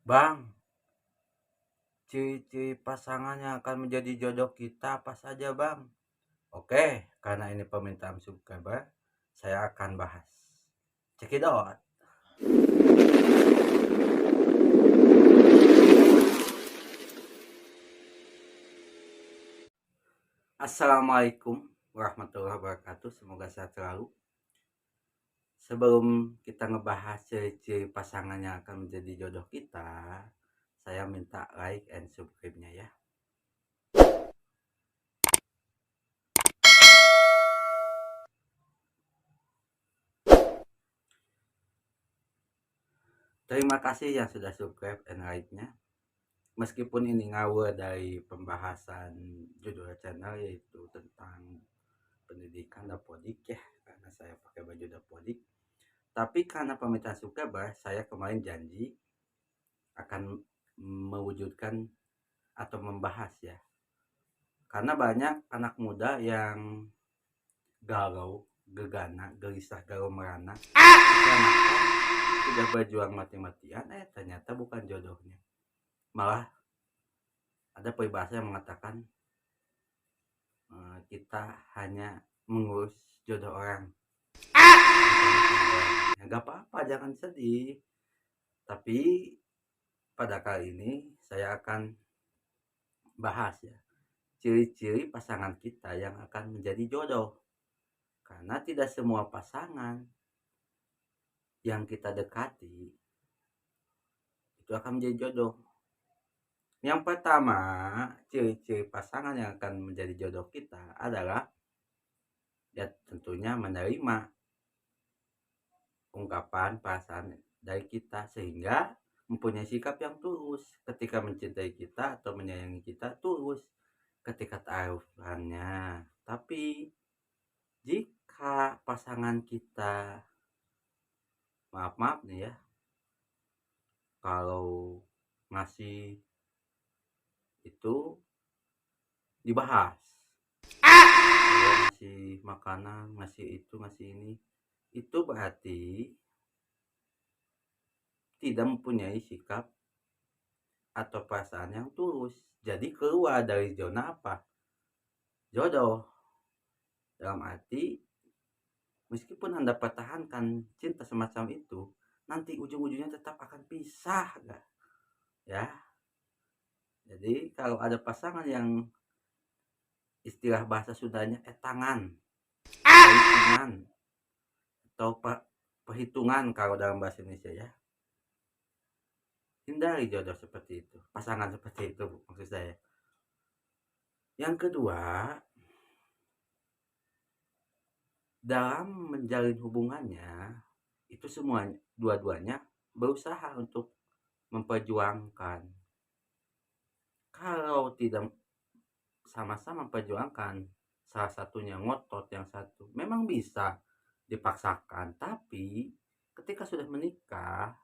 Bang, ciri-ciri pasangan yang akan menjadi jodoh kita apa saja, Bang? Oke, karena ini permintaan subscriber, saya akan bahas. Cekidot. Assalamualaikum warahmatullahi wabarakatuh. Semoga sehat selalu. Sebelum kita ngebahas ciri-ciri pasangan yang akan menjadi jodoh kita, saya minta like and subscribe-nya ya. Terima kasih yang sudah subscribe and like-nya. Meskipun ini ngawur dari pembahasan judul channel, yaitu tentang pendidikan dapodik ya, karena saya pakai baju dapodik. Tapi karena permintaan subscriber, saya kemarin janji akan mewujudkan atau membahas ya, karena banyak anak muda yang galau, gegana, gelisah, galau merana karena sudah berjuang mati-matian, ternyata bukan jodohnya. Malah ada peribahasa yang mengatakan kita hanya mengurus jodoh orang. Ya gak apa-apa, jangan sedih. Tapi pada kali ini saya akan bahas ya, ciri-ciri pasangan kita yang akan menjadi jodoh. Karena tidak semua pasangan yang kita dekati itu akan menjadi jodoh. Yang pertama, ciri-ciri pasangan yang akan menjadi jodoh kita adalah ya tentunya menerima ungkapan perasaan dari kita, sehingga mempunyai sikap yang tulus ketika mencintai kita atau menyayangi kita, tulus ketika taruhannya. Tapi jika pasangan kita, maaf nih ya, kalau ngasih itu dibahas, kalau ngasih makanan, ngasih itu, ngasih ini, itu berarti tidak mempunyai sikap atau perasaan yang tulus. Jadi keluar dari zona apa? Jodoh. Dalam arti, meskipun Anda pertahankan cinta semacam itu, nanti ujung-ujungnya tetap akan pisah, gak? Ya. Jadi kalau ada pasangan yang istilah bahasa Sundanya tangan, perhitungan, atau perhitungan kalau dalam bahasa Indonesia ya, hindari jodoh seperti itu, pasangan seperti itu maksud saya. Yang kedua, dalam menjalin hubungannya itu semuanya, dua-duanya berusaha untuk memperjuangkan. Kalau tidak sama-sama memperjuangkan, salah satunya ngotot, yang satu memang bisa dipaksakan, tapi ketika sudah menikah,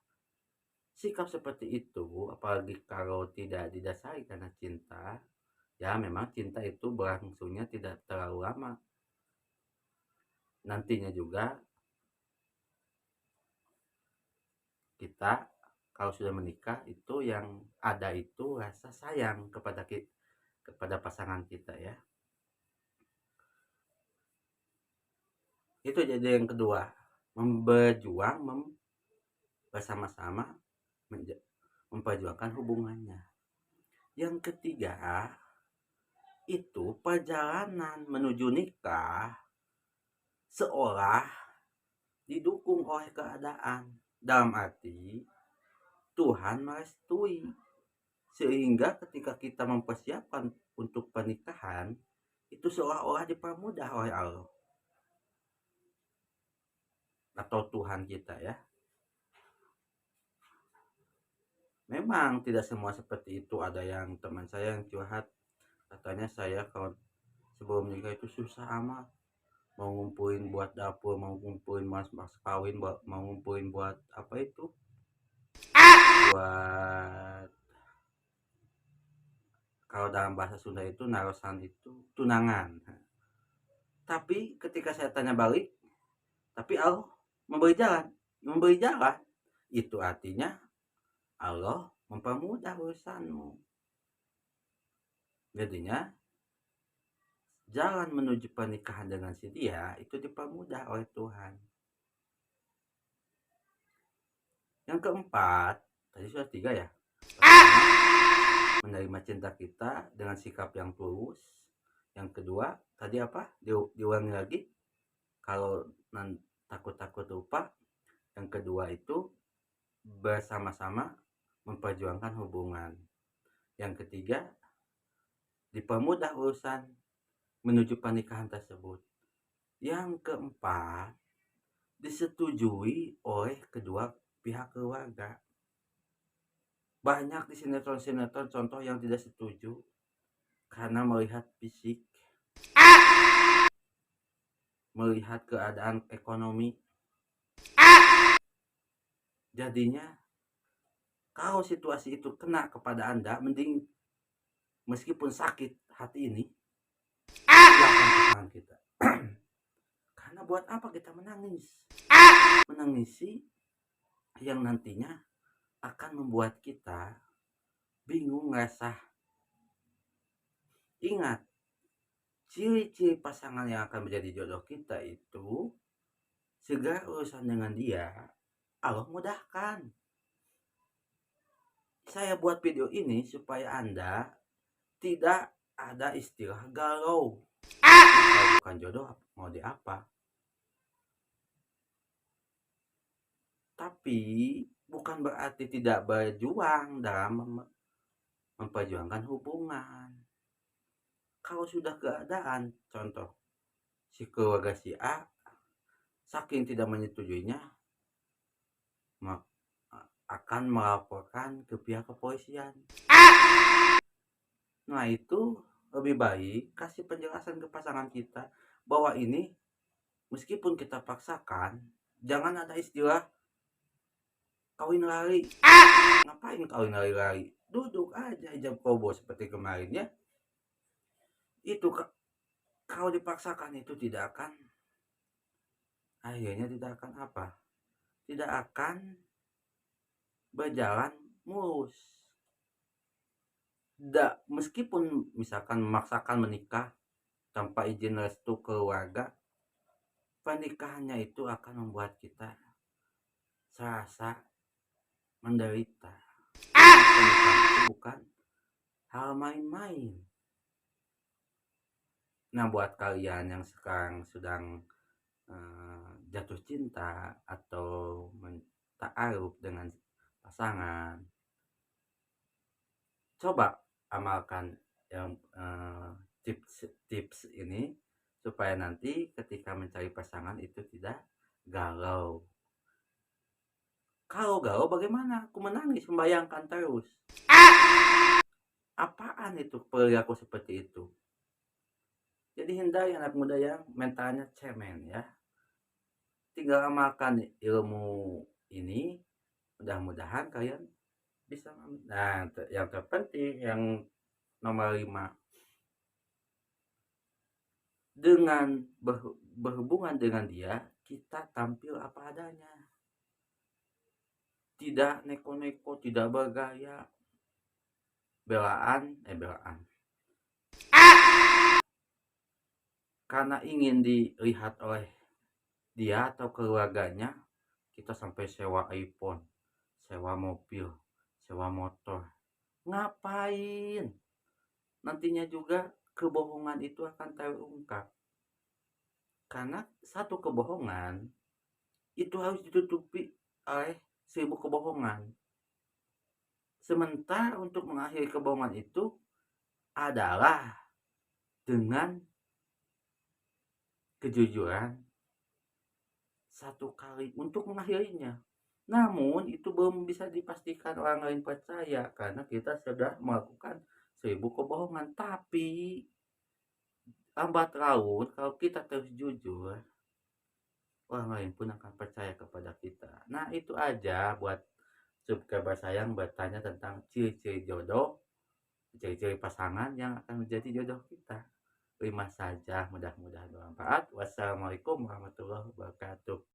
sikap seperti itu, apalagi kalau tidak didasari karena cinta, ya memang cinta itu berlangsungnya tidak terlalu lama. Nantinya juga kita kalau sudah menikah, itu yang ada itu rasa sayang kepada pasangan kita ya. Itu jadi yang kedua, berjuang bersama-sama memperjuangkan hubungannya. Yang ketiga, itu perjalanan menuju nikah seolah didukung oleh keadaan. Dalam arti, Tuhan merestui, sehingga ketika kita mempersiapkan untuk pernikahan, itu seolah-olah dipermudah oleh Allah atau Tuhan kita ya. Memang tidak semua seperti itu. Ada yang teman saya yang curhat, katanya saya kalau sebelum nikah itu susah amat, mau ngumpulin buat dapur, mau ngumpulin mas kawin, mau ngumpulin buat apa itu, buat kalau dalam bahasa Sunda itu narosan, itu tunangan. Tapi ketika saya tanya balik, tapi Allah memberi jalan, itu artinya Allah mempermudah urusanmu. Jadinya jalan menuju pernikahan dengan si dia itu dipermudah oleh Tuhan. Yang keempat, tadi sudah 3 ya. Pertama, menerima cinta kita dengan sikap yang tulus. Yang kedua, tadi apa? Diulangi lagi. Kalau takut-takut lupa. Yang kedua itu bersama-sama memperjuangkan hubungan. Yang ketiga, dipermudah urusan menuju pernikahan tersebut. Yang keempat, disetujui oleh kedua pihak keluarga. Banyak di sinetron-sinetron contoh yang tidak setuju karena melihat fisik, melihat keadaan ekonomi. Jadinya kalau situasi itu kena kepada Anda, mending meskipun sakit hati ini, tinggalkan pasangan kita. Karena buat apa kita menangis? Menangisi yang nantinya akan membuat kita bingung, resah. Ingat, ciri-ciri pasangan yang akan menjadi jodoh kita itu segala urusan dengan dia Allah mudahkan. Saya buat video ini supaya Anda tidak ada istilah galau. Kalau bukan jodoh mau di apa? Tapi bukan berarti tidak berjuang dalam memperjuangkan hubungan. Kalau sudah keadaan, contoh si keluarga si A saking tidak menyetujuinya akan melaporkan ke pihak kepolisian. Nah itu lebih baik kasih penjelasan ke pasangan kita bahwa ini meskipun kita paksakan, jangan ada istilah kawin lari. Ngapain kawin lari-lari? Duduk aja ijab kabul seperti kemarin ya. Itu kalau dipaksakan itu tidak akan, akhirnya tidak akan apa? Tidak akan berjalan mulus. Meskipun misalkan memaksakan menikah tanpa izin restu keluarga, pernikahannya itu akan membuat kita serasa menderita. Pernikahan itu bukan hal main-main. Nah buat kalian yang sekarang sedang jatuh cinta atau ta'aruf dengan pasangan, coba amalkan yang tips ini supaya nanti ketika mencari pasangan itu tidak galau. Kalau galau bagaimana? Aku menangis membayangkan terus. Apaan itu perilaku seperti itu? Jadi hindari anak muda yang mentalnya cemen ya. Tinggal amalkan ilmu ini, mudah-mudahan kalian bisa. Nah yang terpenting yang nomor 5, dengan berhubungan dengan dia kita tampil apa adanya, tidak neko-neko, tidak bergaya, belaan karena ingin dilihat oleh dia atau keluarganya kita sampai sewa iPhone, sewa mobil, sewa motor. Ngapain? Nantinya juga kebohongan itu akan terungkap. Karena satu kebohongan itu harus ditutupi oleh 1000 kebohongan. Sementara untuk mengakhiri kebohongan itu adalah dengan kejujuran satu kali untuk mengakhirinya. Namun itu belum bisa dipastikan orang lain percaya karena kita sudah melakukan 1000 kebohongan. Tapi lambat laun kalau kita terus jujur, orang lain pun akan percaya kepada kita. Nah itu aja buat subscriber saya yang bertanya tentang ciri-ciri jodoh, ciri-ciri pasangan yang akan menjadi jodoh kita. Terima saja, mudah-mudahan bermanfaat. Wassalamualaikum warahmatullahi wabarakatuh.